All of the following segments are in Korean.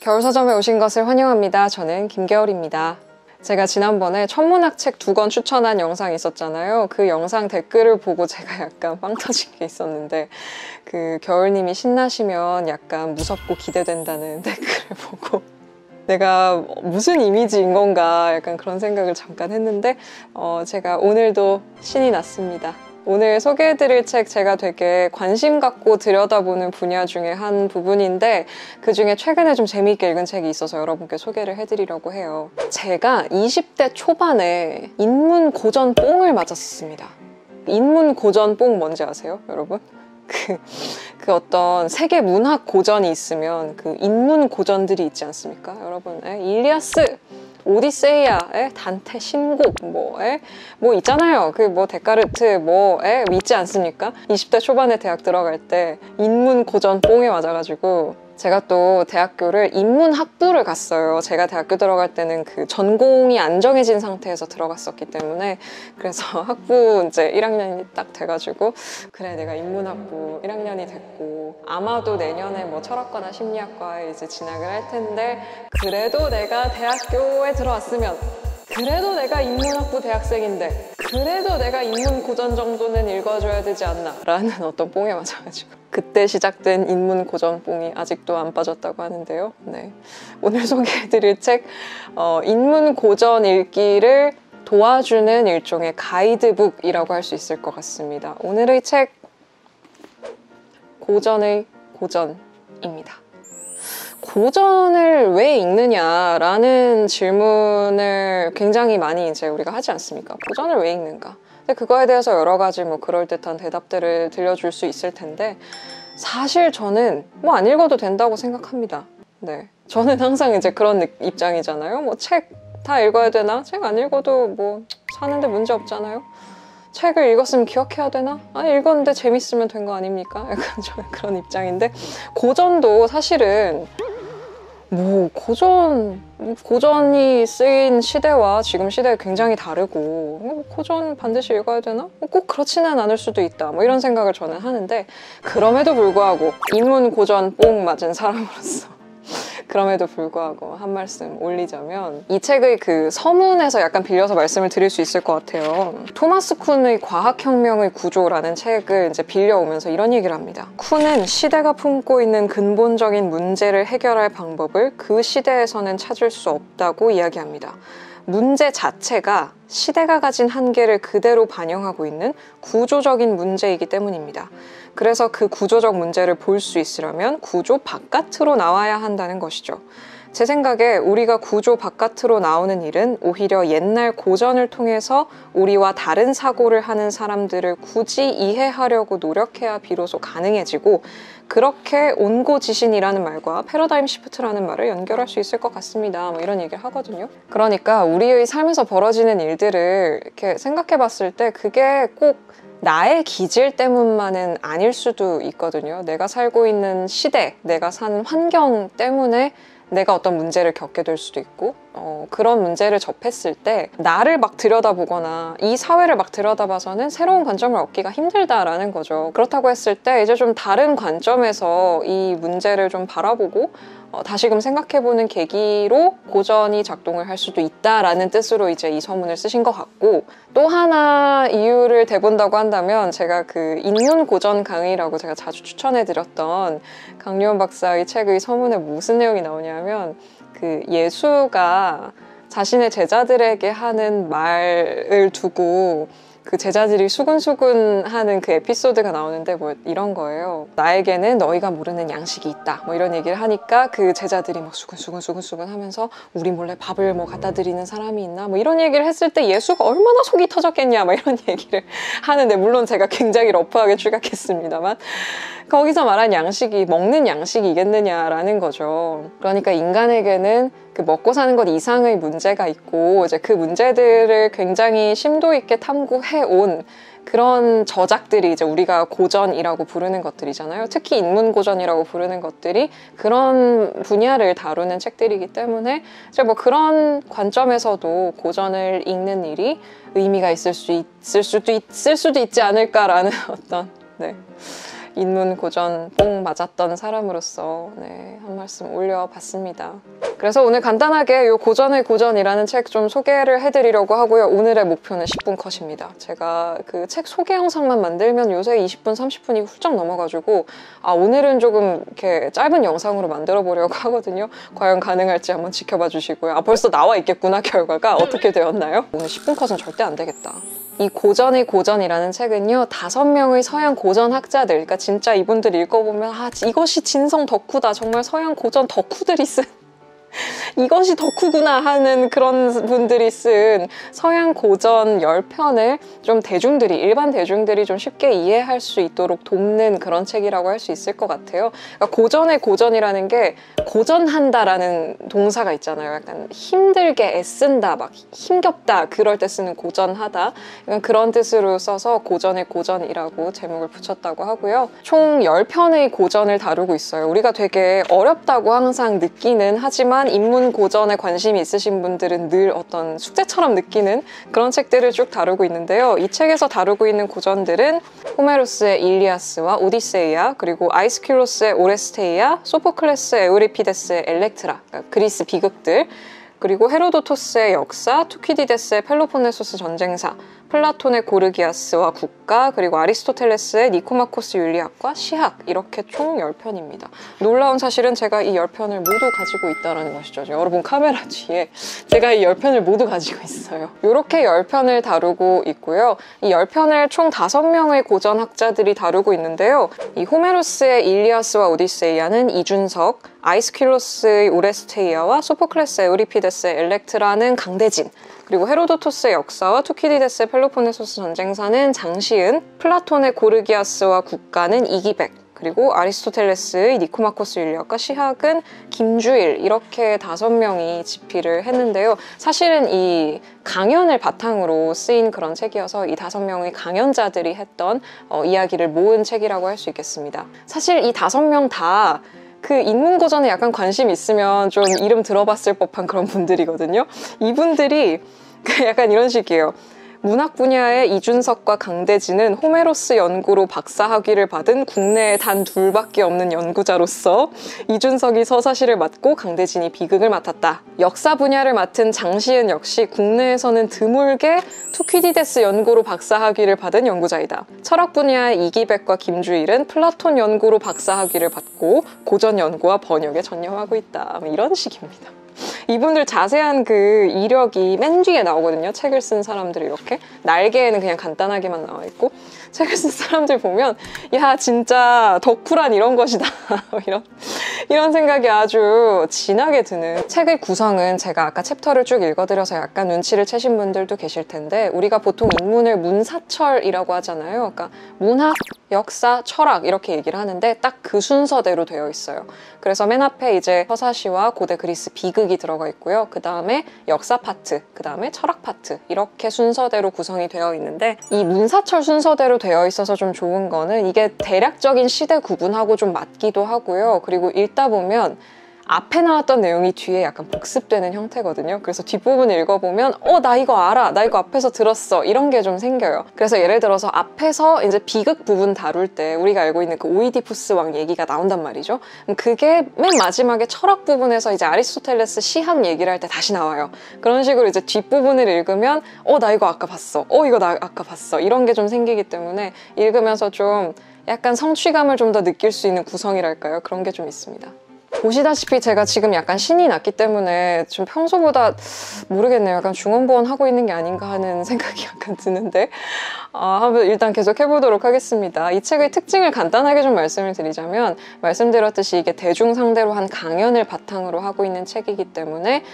겨울서점에 오신 것을 환영합니다. 저는 김겨울입니다. 제가 지난번에 천문학책 2권 추천한 영상이 있었잖아요. 그 영상 댓글을 보고 제가 약간 빵 터진 게 있었는데, 그 겨울님이 신나시면 약간 무섭고 기대된다는 댓글을 보고 내가 무슨 이미지인 건가 약간 그런 생각을 잠깐 했는데, 제가 오늘도 신이 났습니다. 오늘 소개해드릴 책, 제가 되게 관심 갖고 들여다보는 분야 중에 한 부분인데, 그 중에 최근에 좀 재미있게 읽은 책이 있어서 여러분께 소개를 해드리려고 해요. 제가 20대 초반에 인문 고전 뽕을 맞았습니다. 인문 고전 뽕 뭔지 아세요, 여러분? 그 어떤 세계 문학 고전이 있으면 그 인문 고전들이 있지 않습니까? 여러분, 일리아스, 오디세이아, 단테, 신곡, 뭐 있잖아요. 그 뭐 데카르트, 있지 않습니까? 20대 초반에 대학 들어갈 때 인문 고전 뽕에 맞아가지고 제가 또 대학교를 인문학부를 갔어요. 제가 대학교 들어갈 때는 그 전공이 안 정해진 상태에서 들어갔었기 때문에, 그래서 학부 이제 1학년이 딱 돼가지고 그래, 내가 인문학부 1학년이 됐고 아마도 내년에 뭐 철학과나 심리학과에 이제 진학을 할 텐데, 그래도 내가 대학교에 들어왔으면, 그래도 내가 인문학부 대학생인데 그래도 내가 인문 고전 정도는 읽어줘야 되지 않나 라는 어떤 뽕에 맞아가지고 그때 시작된 인문 고전 뽕이 아직도 안 빠졌다고 하는데요. 네. 오늘 소개해드릴 책, 인문 고전 읽기를 도와주는 일종의 가이드북이라고 할 수 있을 것 같습니다. 오늘의 책, 고전의 고전입니다. 고전을 왜 읽느냐라는 질문을 굉장히 많이 이제 우리가 하지 않습니까? 고전을 왜 읽는가? 근데 그거에 대해서 여러 가지 뭐 그럴듯한 대답들을 들려줄 수 있을 텐데, 사실 저는 뭐 안 읽어도 된다고 생각합니다. 네. 저는 항상 이제 그런 입장이잖아요. 뭐 책 다 읽어야 되나? 책 안 읽어도 뭐 사는데 문제 없잖아요. 책을 읽었으면 기억해야 되나? 아니, 읽었는데 재밌으면 된 거 아닙니까? 약간 저는 그런 입장인데, 고전도 사실은 뭐 고전이 쓰인 시대와 지금 시대가 굉장히 다르고, 고전 반드시 읽어야 되나? 꼭 그렇지는 않을 수도 있다, 뭐 이런 생각을 저는 하는데, 그럼에도 불구하고 인문 고전 뽕 맞은 사람으로서 그럼에도 불구하고 한 말씀 올리자면, 이 책의 그 서문에서 약간 빌려서 말씀을 드릴 수 있을 것 같아요. 토마스 쿤의 과학혁명의 구조라는 책을 이제 빌려오면서 이런 얘기를 합니다. 쿤은 시대가 품고 있는 근본적인 문제를 해결할 방법을 그 시대에서는 찾을 수 없다고 이야기합니다. 문제 자체가 시대가 가진 한계를 그대로 반영하고 있는 구조적인 문제이기 때문입니다. 그래서 그 구조적 문제를 볼 수 있으려면 구조 바깥으로 나와야 한다는 것이죠. 제 생각에 우리가 구조 바깥으로 나오는 일은 오히려 옛날 고전을 통해서 우리와 다른 사고를 하는 사람들을 굳이 이해하려고 노력해야 비로소 가능해지고, 그렇게 온고지신이라는 말과 패러다임 시프트라는 말을 연결할 수 있을 것 같습니다. 뭐 이런 얘기를 하거든요. 그러니까 우리의 삶에서 벌어지는 일들을 이렇게 생각해 봤을 때 그게 꼭 나의 기질 때문만은 아닐 수도 있거든요. 내가 살고 있는 시대, 내가 사는 환경 때문에 내가 어떤 문제를 겪게 될 수도 있고, 그런 문제를 접했을 때 나를 막 들여다보거나 이 사회를 막 들여다봐서는 새로운 관점을 얻기가 힘들다라는 거죠. 그렇다고 했을 때 이제 좀 다른 관점에서 이 문제를 좀 바라보고 다시금 생각해보는 계기로 고전이 작동을 할 수도 있다라는 뜻으로 이제 이 서문을 쓰신 것 같고, 또 하나 이유를 대본다고 한다면, 제가 그 인문 고전 강의라고 제가 자주 추천해드렸던 강유원 박사의 책의 서문에 무슨 내용이 나오냐면, 그 예수가 자신의 제자들에게 하는 말을 두고 그 제자들이 수근수근 하는 그 에피소드가 나오는데, 뭐 이런 거예요. 나에게는 너희가 모르는 양식이 있다, 뭐 이런 얘기를 하니까 그 제자들이 막 수근수근 하면서 우리 몰래 밥을 뭐 갖다 드리는 사람이 있나, 뭐 이런 얘기를 했을 때 예수가 얼마나 속이 터졌겠냐, 뭐 이런 얘기를 하는데, 물론 제가 굉장히 러프하게 추격했습니다만, 거기서 말한 양식이 먹는 양식이겠느냐라는 거죠. 그러니까 인간에게는 그 먹고 사는 것 이상의 문제가 있고, 이제 그 문제들을 굉장히 심도 있게 탐구해 온 그런 저작들이 이제 우리가 고전이라고 부르는 것들이잖아요. 특히 인문고전이라고 부르는 것들이 그런 분야를 다루는 책들이기 때문에 이제 뭐 그런 관점에서도 고전을 읽는 일이 의미가 있을 수도 있지 않을까라는 어떤 인문 고전 뽕 맞았던 사람으로서 한 말씀 올려봤습니다. 그래서 오늘 간단하게 이 고전의 고전이라는 책 좀 소개를 해드리려고 하고요. 오늘의 목표는 10분 컷입니다. 제가 그 책 소개 영상만 만들면 요새 20분, 30분이 훌쩍 넘어가지고 오늘은 조금 이렇게 짧은 영상으로 만들어 보려고 하거든요. 과연 가능할지 한번 지켜봐 주시고요. 벌써 나와 있겠구나, 결과가. 어떻게 되었나요? 오늘 10분 컷은 절대 안 되겠다. 이 고전의 고전이라는 책은요, 5명의 서양 고전 학자들, 그러니까 진짜 이분들 읽어보면 이것이 진성 덕후다, 정말 서양 고전 덕후들이 쓴 이것이 덕후구나 하는 그런 분들이 쓴 서양 고전 10편을 좀 일반 대중들이 좀 쉽게 이해할 수 있도록 돕는 그런 책이라고 할 수 있을 것 같아요. 그러니까 고전의 고전이라는 게 고전한다라는 동사가 있잖아요. 약간 힘들게 애쓴다, 막 힘겹다, 그럴 때 쓰는 고전하다, 그런 뜻으로 써서 고전의 고전이라고 제목을 붙였다고 하고요. 총 10편의 고전을 다루고 있어요. 우리가 되게 어렵다고 항상 느끼는, 하지만 인문 고전에 관심이 있으신 분들은 늘 어떤 숙제처럼 느끼는 그런 책들을 쭉 다루고 있는데요. 이 책에서 다루고 있는 고전들은 호메로스의 일리아스와 오디세이아, 그리고 아이스킬로스의 오레스테이아, 소포클레스의 에우리피데스의 엘렉트라, 그러니까 그리스 비극들, 그리고 헤로도토스의 역사, 투키디데스의 펠로폰네소스 전쟁사, 플라톤의 고르기아스와 국가, 그리고 아리스토텔레스의 니코마코스 윤리학과 시학, 이렇게 총 10편입니다. 놀라운 사실은 제가 이 10편을 모두 가지고 있다는 것이죠. 여러분 카메라 뒤에 제가 이 10편을 모두 가지고 있어요. 이렇게 10편을 다루고 있고요. 이 10편을 총 5명의 고전 학자들이 다루고 있는데요. 이 호메로스의 일리아스와 오디세이아는 이준석, 아이스킬로스의 오레스테이아와 소포클레스의 에우리피데스의 엘렉트라는 강대진, 그리고 헤로도토스의 역사와 투키디데스의 펠로폰네소스 전쟁사는 장시은, 플라톤의 고르기아스와 국가는 이기백, 그리고 아리스토텔레스의 니코마코스 윤리학과 시학은 김주일, 이렇게 5명이 집필을 했는데요. 사실은 이 강연을 바탕으로 쓰인 그런 책이어서 이 5명의 강연자들이 했던 이야기를 모은 책이라고 할 수 있겠습니다. 사실 이 5명 다 그 인문고전에 약간 관심 있으면 좀 이름 들어봤을 법한 그런 분들이거든요. 이분들이 약간 이런 식이에요. 문학 분야의 이준석과 강대진은 호메로스 연구로 박사학위를 받은 국내에 단 둘밖에 없는 연구자로서 이준석이 서사시를 맡고 강대진이 비극을 맡았다. 역사 분야를 맡은 장시은 역시 국내에서는 드물게 투키디데스 연구로 박사학위를 받은 연구자이다. 철학 분야의 이기백과 김주일은 플라톤 연구로 박사학위를 받고 고전 연구와 번역에 전념하고 있다. 이런 식입니다. 이분들 자세한 그 이력이 맨 뒤에 나오거든요. 책을 쓴 사람들이 이렇게 날개에는 그냥 간단하게만 나와 있고, 책을 쓴 사람들 보면 야 진짜 덕후란 이런 것이다 이런 생각이 아주 진하게 드는 책의 구성은, 제가 아까 챕터를 쭉 읽어드려서 약간 눈치를 채신 분들도 계실 텐데, 우리가 보통 인문을 문사철이라고 하잖아요. 그러니까 문학, 역사, 철학 이렇게 얘기를 하는데 딱 그 순서대로 되어 있어요. 그래서 맨 앞에 이제 서사시와 고대 그리스 비극이 들어가 있고요. 그 다음에 역사 파트, 그 다음에 철학 파트, 이렇게 순서대로 구성이 되어 있는데, 이 문사철 순서대로 되어 있어서 좀 좋은 거는 이게 대략적인 시대 구분하고 좀 맞기도 하고요. 그리고 읽다 보면 앞에 나왔던 내용이 뒤에 약간 복습되는 형태거든요. 그래서 뒷부분 읽어보면 나 이거 알아, 나 이거 앞에서 들었어, 이런 게 좀 생겨요. 그래서 예를 들어서 앞에서 이제 비극 부분 다룰 때 우리가 알고 있는 그 오이디푸스 왕 얘기가 나온단 말이죠. 그게 맨 마지막에 철학 부분에서 이제 아리스토텔레스 시학 얘기를 할 때 다시 나와요. 그런 식으로 이제 뒷부분을 읽으면 나 이거 아까 봤어, 이거 나 아까 봤어, 이런 게 좀 생기기 때문에 읽으면서 좀 약간 성취감을 좀 더 느낄 수 있는 구성이랄까요? 그런 게 좀 있습니다. 보시다시피 제가 지금 약간 신이 났기 때문에 좀 평소보다 모르겠네요. 약간 중원보원 하고 있는 게 아닌가 하는 생각이 약간 드는데 한번 일단 계속 해보도록 하겠습니다. 이 책의 특징을 간단하게 좀 말씀을 드리자면, 말씀드렸듯이 이게 대중 상대로 한 강연을 바탕으로 하고 있는 책이기 때문에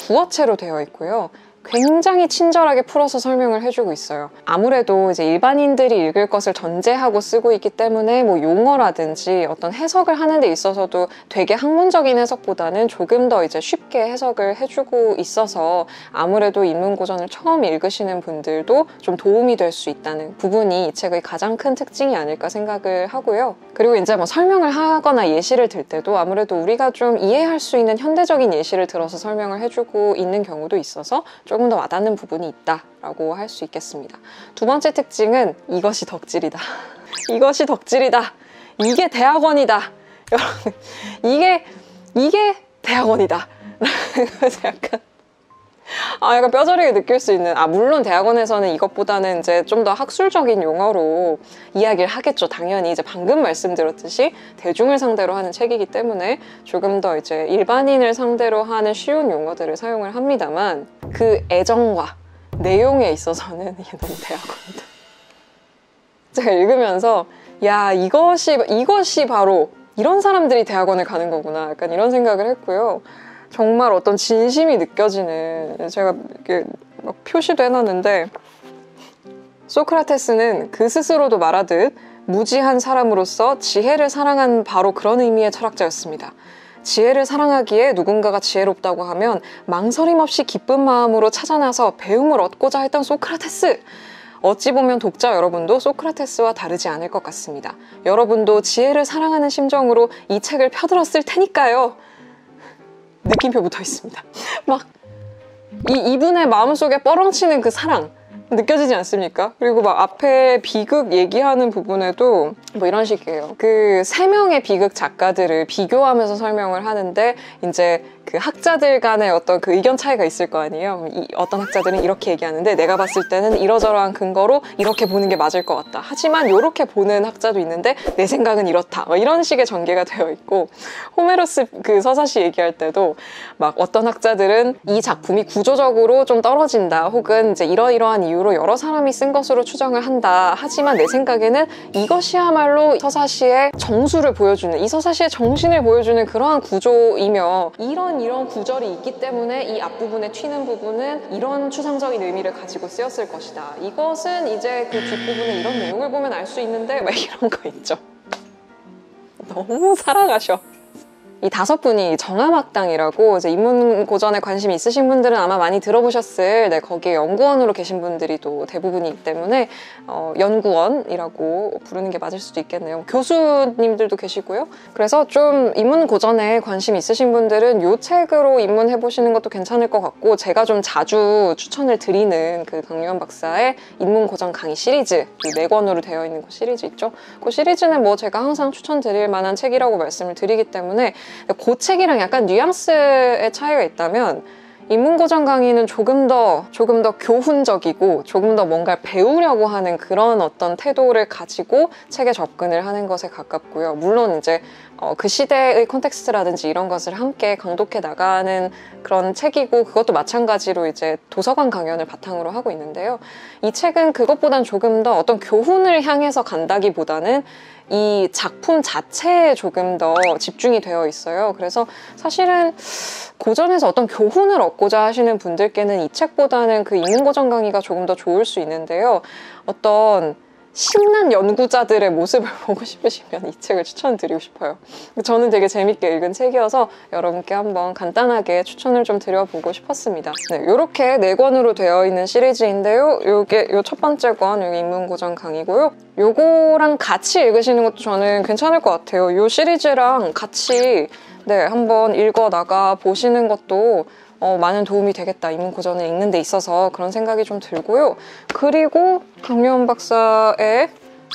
구어체로 되어 있고요. 굉장히 친절하게 풀어서 설명을 해주고 있어요. 아무래도 이제 일반인들이 읽을 것을 전제하고 쓰고 있기 때문에 뭐 용어라든지 어떤 해석을 하는 데 있어서도 되게 학문적인 해석보다는 조금 더 이제 쉽게 해석을 해주고 있어서 아무래도 인문고전을 처음 읽으시는 분들도 좀 도움이 될 수 있다는 부분이 이 책의 가장 큰 특징이 아닐까 생각을 하고요. 그리고 이제 뭐 설명을 하거나 예시를 들 때도 아무래도 우리가 좀 이해할 수 있는 현대적인 예시를 들어서 설명을 해주고 있는 경우도 있어서 조금 더 와닿는 부분이 있다라고 할 수 있겠습니다. 두 번째 특징은 이것이 덕질이다. 이것이 덕질이다. 이게 대학원이다. 여러분, 이게 대학원이다. 그래서 약간 뼈저리게 느낄 수 있는, 물론 대학원에서는 이것보다는 이제 좀 더 학술적인 용어로 이야기를 하겠죠. 당연히 이제 방금 말씀드렸듯이 대중을 상대로 하는 책이기 때문에 조금 더 이제 일반인을 상대로 하는 쉬운 용어들을 사용을 합니다만, 그 애정과 내용에 있어서는 이게 너무 대학원이다. 제가 읽으면서 야, 이것이 바로 이런 사람들이 대학원을 가는 거구나, 약간 이런 생각을 했고요. 정말 어떤 진심이 느껴지는, 제가 이렇게 막 표시도 해놨는데, 소크라테스는 그 스스로도 말하듯 무지한 사람으로서 지혜를 사랑한 바로 그런 의미의 철학자였습니다. 지혜를 사랑하기에 누군가가 지혜롭다고 하면 망설임 없이 기쁜 마음으로 찾아나서 배움을 얻고자 했던 소크라테스! 어찌 보면 독자 여러분도 소크라테스와 다르지 않을 것 같습니다. 여러분도 지혜를 사랑하는 심정으로 이 책을 펴들었을 테니까요. 느낌표 붙어 있습니다. 막 이분의 마음속에 뻐렁치는 그 사랑 느껴지지 않습니까? 그리고 막 앞에 비극 얘기하는 부분에도 뭐 이런 식이에요. 그 3명의 비극 작가들을 비교하면서 설명을 하는데, 이제 그 학자들 간의 어떤 그 의견 차이가 있을 거 아니에요. 어떤 학자들은 이렇게 얘기하는데 내가 봤을 때는 이러저러한 근거로 이렇게 보는 게 맞을 것 같다. 하지만 이렇게 보는 학자도 있는데 내 생각은 이렇다. 뭐 이런 식의 전개가 되어 있고, 호메로스 그 서사시 얘기할 때도 막 어떤 학자들은 이 작품이 구조적으로 좀 떨어진다, 혹은 이제 이러이러한 이유로 여러 사람이 쓴 것으로 추정을 한다. 하지만 내 생각에는 이것이야말로 서사시의 정수를 보여주는, 이 서사시의 정신을 보여주는 그러한 구조이며, 이런 구절이 있기 때문에 이 앞부분에 튀는 부분은 이런 추상적인 의미를 가지고 쓰였을 것이다. 이것은 이제 그 뒷부분에 이런 내용을 보면 알 수 있는데, 막 이런 거 있죠. 너무 사랑하셔. 이 5분이 정암학당이라고, 이제 인문고전에 관심이 있으신 분들은 아마 많이 들어보셨을, 거기에 연구원으로 계신 분들이 또 대부분이기 때문에 연구원이라고 부르는 게 맞을 수도 있겠네요. 교수님들도 계시고요. 그래서 좀 인문고전에 관심 있으신 분들은 이 책으로 입문해보시는 것도 괜찮을 것 같고, 제가 좀 자주 추천을 드리는 그 강유한 박사의 인문고전 강의 시리즈, 그 4권으로 되어 있는 그 시리즈 있죠. 그 시리즈는 뭐 제가 항상 추천드릴 만한 책이라고 말씀을 드리기 때문에, 그 책이랑 약간 뉘앙스의 차이가 있다면, 인문고전 강의는 조금 더 교훈적이고 조금 더 뭔가를 배우려고 하는 그런 어떤 태도를 가지고 책에 접근을 하는 것에 가깝고요. 물론 이제 그 시대의 콘텍스트라든지 이런 것을 함께 강독해 나가는 그런 책이고, 그것도 마찬가지로 이제 도서관 강연을 바탕으로 하고 있는데요. 이 책은 그것보단 조금 더 어떤 교훈을 향해서 간다기보다는 이 작품 자체에 조금 더 집중이 되어 있어요. 그래서 사실은 고전에서 어떤 교훈을 얻고자 하시는 분들께는 이 책보다는 그 인문고전 강의가 조금 더 좋을 수 있는데요. 어떤 신난 연구자들의 모습을 보고 싶으시면 이 책을 추천드리고 싶어요. 저는 되게 재밌게 읽은 책이어서 여러분께 한번 간단하게 추천을 좀 드려보고 싶었습니다. 네, 이렇게 4권으로 되어 있는 시리즈인데요. 요게 요 첫 번째 권, 여기 인문고전 강의고요. 요거랑 같이 읽으시는 것도 저는 괜찮을 것 같아요. 요 시리즈랑 같이 한번 읽어나가 보시는 것도 많은 도움이 되겠다, 인문고전을 읽는 데 있어서, 그런 생각이 좀 들고요. 그리고 강유한 박사의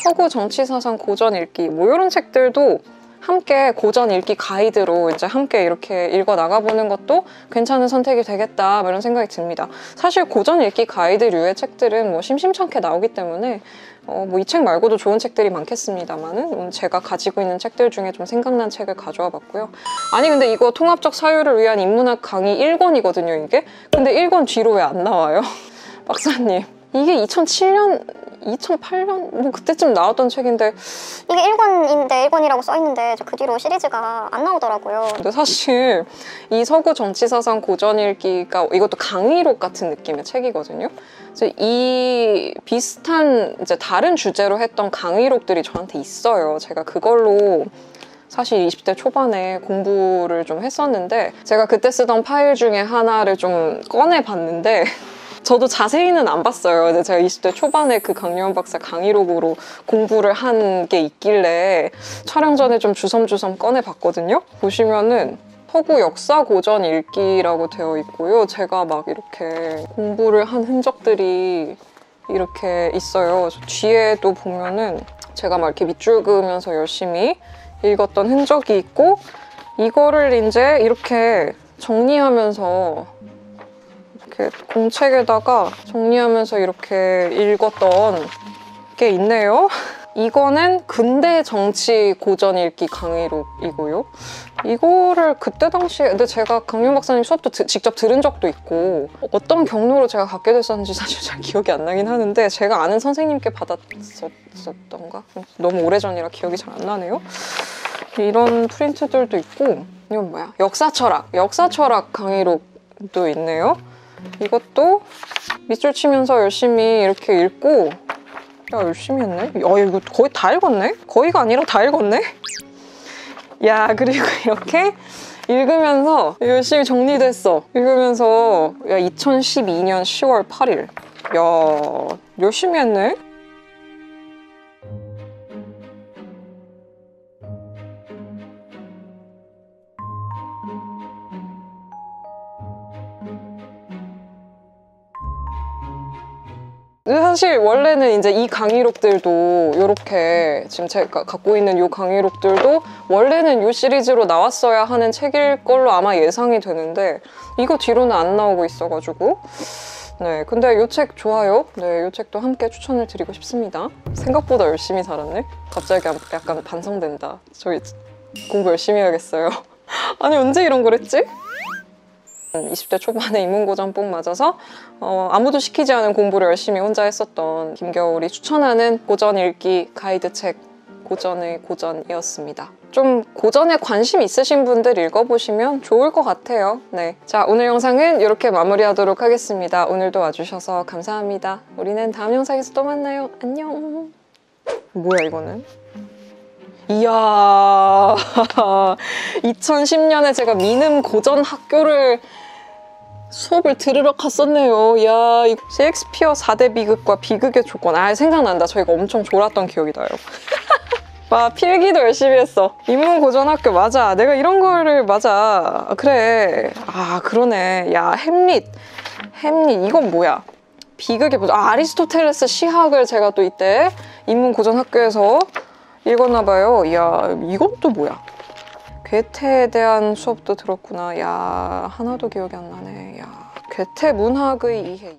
서구 정치사상 고전 읽기, 뭐 이런 책들도 함께 고전 읽기 가이드로 이제 함께 이렇게 읽어 나가보는 것도 괜찮은 선택이 되겠다, 이런 생각이 듭니다. 사실 고전 읽기 가이드류의 책들은 뭐 심심찮게 나오기 때문에 뭐 이 책 말고도 좋은 책들이 많겠습니다만은, 제가 가지고 있는 책들 중에 좀 생각난 책을 가져와 봤고요. 아니 근데 이거 통합적 사유를 위한 인문학 강의 1권이거든요, 이게? 근데 1권 뒤로 왜 안 나와요? 박사님, 이게 2007년, 2008년? 뭐 그때쯤 나왔던 책인데, 이게 1권인데 1권이라고 써있는데 그 뒤로 시리즈가 안 나오더라고요. 근데 사실 이 서구 정치사상 고전 읽기가 이것도 강의록 같은 느낌의 책이거든요. 그래서 이 비슷한 이제 다른 주제로 했던 강의록들이 저한테 있어요. 제가 그걸로 사실 20대 초반에 공부를 좀 했었는데, 제가 그때 쓰던 파일 중에 하나를 좀 꺼내봤는데 저도 자세히는 안 봤어요. 근데 제가 20대 초반에 그 강유한 박사 강의록으로 공부를 한 게 있길래 촬영 전에 좀 주섬주섬 꺼내봤거든요. 보시면은 서구 역사 고전 읽기라고 되어 있고요. 제가 막 이렇게 공부를 한 흔적들이 이렇게 있어요. 뒤에도 보면은 제가 막 이렇게 밑줄 그으면서 열심히 읽었던 흔적이 있고, 이거를 이제 이렇게 정리하면서 이렇게 공책에다가 정리하면서 이렇게 읽었던 게 있네요. 이거는 근대 정치 고전 읽기 강의록이고요. 이거를 그때 당시에, 근데 제가 강윤 박사님 수업도 직접 들은 적도 있고, 어떤 경로로 제가 갖게 됐었는지 사실 잘 기억이 안 나긴 하는데, 제가 아는 선생님께 받았었던가? 너무 오래전이라 기억이 잘 안 나네요. 이런 프린트들도 있고, 이건 뭐야? 역사철학 강의록도 있네요. 이것도 밑줄 치면서 열심히 이렇게 읽고, 야, 열심히 했네? 이거 거의 다 읽었네? 거의가 아니라 다 읽었네? 야, 그리고 이렇게 읽으면서 열심히 정리됐어. 읽으면서, 야, 2012년 10월 8일. 야, 열심히 했네? 사실 원래는 이제 이 강의록들도 이렇게 지금 제가 갖고 있는 이 강의록들도 원래는 이 시리즈로 나왔어야 하는 책일 걸로 아마 예상이 되는데, 이거 뒤로는 안 나오고 있어가지고, 네, 근데 이 책 좋아요. 네, 이 책도 함께 추천을 드리고 싶습니다. 생각보다 열심히 살았네. 갑자기 약간 반성된다. 저희 공부 열심히 해야겠어요. 아니, 언제 이런 걸 했지? 20대 초반에 인문고전 뽕 맞아서 아무도 시키지 않은 공부를 열심히 혼자 했었던 김겨울이 추천하는 고전 읽기 가이드 책, 고전의 고전이었습니다. 좀 고전에 관심 있으신 분들 읽어보시면 좋을 것 같아요. 네, 자, 오늘 영상은 이렇게 마무리하도록 하겠습니다. 오늘도 와주셔서 감사합니다. 우리는 다음 영상에서 또 만나요. 안녕. 뭐야 이거는? 이야, 2010년에 제가 미는 고전 학교를 수업을 들으러 갔었네요. 야, 이 셰익스피어 4대 비극과 비극의 조건. 아, 생각난다. 저희가 엄청 졸았던 기억이 나요. 와, 필기도 열심히 했어. 인문고전학교 맞아. 내가 이런 거를 맞아. 그래. 아, 그러네. 야, 햄릿. 이건 뭐야? 비극의 보전. 아, 아리스토텔레스 시학을 제가 또 이때 인문고전학교에서 읽었나 봐요. 이야, 이건 또 뭐야? 괴테에 대한 수업도 들었구나. 야, 하나도 기억이 안 나네. 야, 괴테 문학의 이해.